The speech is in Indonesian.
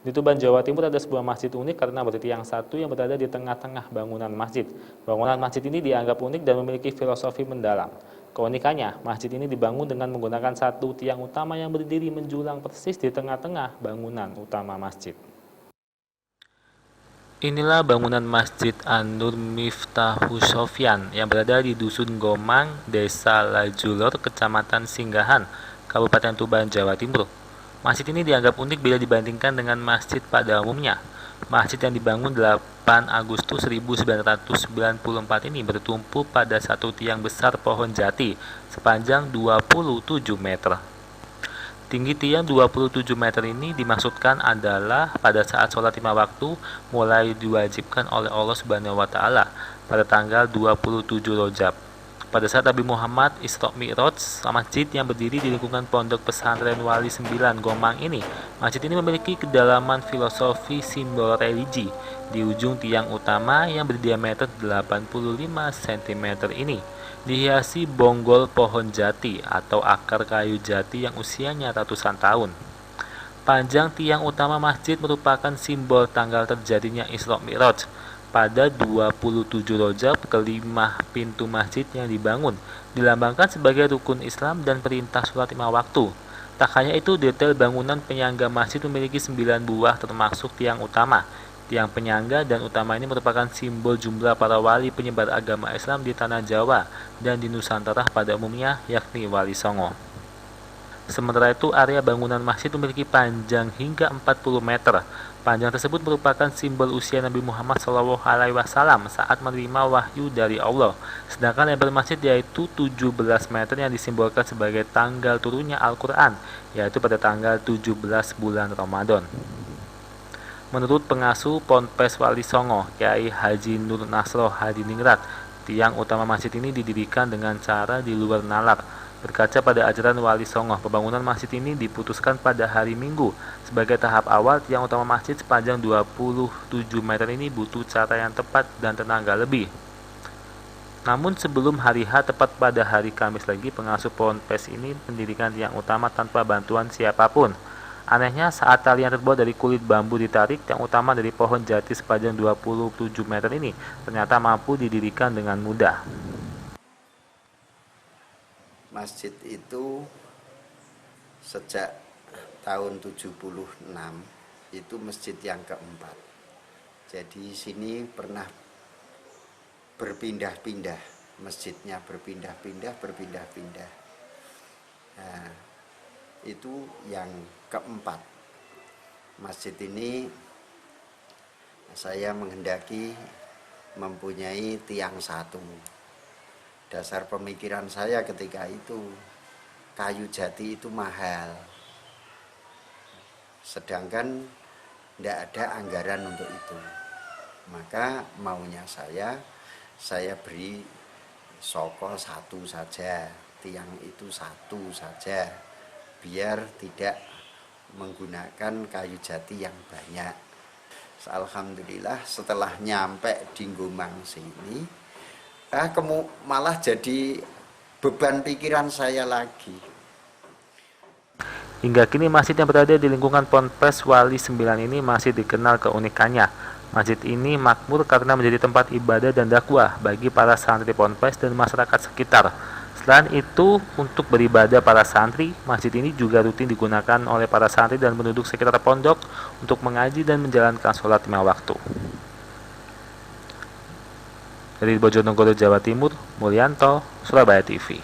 Di Tuban, Jawa Timur ada sebuah masjid unik karena bertiang satu yang berada di tengah-tengah bangunan masjid. Bangunan masjid ini dianggap unik dan memiliki filosofi mendalam. Keunikannya, masjid ini dibangun dengan menggunakan satu tiang utama yang berdiri menjulang persis di tengah-tengah bangunan utama masjid. Inilah bangunan Masjid An-Nur Miftahus Sofyan yang berada di Dusun Gomang, Desa Lajulor, Kecamatan Singgahan, Kabupaten Tuban, Jawa Timur. Masjid ini dianggap unik bila dibandingkan dengan masjid pada umumnya. Masjid yang dibangun 8 Agustus 1994 ini bertumpu pada satu tiang besar pohon jati sepanjang 27 meter. Tinggi tiang 27 meter ini dimaksudkan adalah pada saat sholat 5 waktu mulai diwajibkan oleh Allah Subhanahu wa Ta'ala pada tanggal 27 Rajab. Pada saat Nabi Muhammad Isra Mi'raj, masjid yang berdiri di lingkungan Pondok Pesantren Wali 9 Gomang ini, masjid ini memiliki kedalaman filosofi simbol religi di ujung tiang utama yang berdiameter 85 cm ini. Dihiasi bonggol pohon jati atau akar kayu jati yang usianya ratusan tahun. Panjang tiang utama masjid merupakan simbol tanggal terjadinya Isra Mi'raj. Pada 27 Rajab, kelima pintu masjid yang dibangun dilambangkan sebagai rukun Islam dan perintah sholat 5 waktu. Tak hanya itu, detail bangunan penyangga masjid memiliki 9 buah termasuk tiang utama. Tiang penyangga dan utama ini merupakan simbol jumlah para wali penyebar agama Islam di tanah Jawa dan di Nusantara pada umumnya, yakni Wali Songo. Sementara itu, area bangunan masjid memiliki panjang hingga 40 meter. Panjang tersebut merupakan simbol usia Nabi Muhammad SAW saat menerima wahyu dari Allah. Sedangkan lebar masjid yaitu 17 meter yang disimbolkan sebagai tanggal turunnya Al-Quran, yaitu pada tanggal 17 bulan Ramadan. Menurut pengasuh Ponpes Wali Songo, Kiai Haji Nur Nasro Hadiningrat, tiang utama masjid ini didirikan dengan cara di luar nalar. Berkaca pada ajaran Wali Songo, pembangunan masjid ini diputuskan pada hari Minggu. Sebagai tahap awal, tiang utama masjid sepanjang 27 meter ini butuh cara yang tepat dan tenaga lebih. Namun sebelum hari H, tepat pada hari Kamis lagi, pengasuh Ponpes ini mendirikan tiang utama tanpa bantuan siapapun. Anehnya, saat tali yang terbuat dari kulit bambu ditarik, tiang utama dari pohon jati sepanjang 27 meter ini ternyata mampu didirikan dengan mudah. Masjid itu sejak tahun 76 itu masjid yang keempat. Jadi sini pernah berpindah-pindah, masjidnya berpindah-pindah. Nah, itu yang keempat. Masjid ini saya menghendaki mempunyai tiang satu. Dasar pemikiran saya ketika itu, kayu jati itu mahal, sedangkan tidak ada anggaran untuk itu. Maka maunya saya beri soko satu saja, tiang itu satu saja, biar tidak menggunakan kayu jati yang banyak. Alhamdulillah setelah nyampe di Gomang sini, malah jadi beban pikiran saya lagi. Hingga kini masjid yang berada di lingkungan Ponpes Wali 9 ini masih dikenal keunikannya. Masjid ini makmur karena menjadi tempat ibadah dan dakwah bagi para santri Ponpes dan masyarakat sekitar. Selain itu, untuk beribadah para santri, masjid ini juga rutin digunakan oleh para santri dan penduduk sekitar pondok untuk mengaji dan menjalankan sholat 5 waktu. Dari Bojonegoro, Jawa Timur, Mulyanto, Surabaya TV.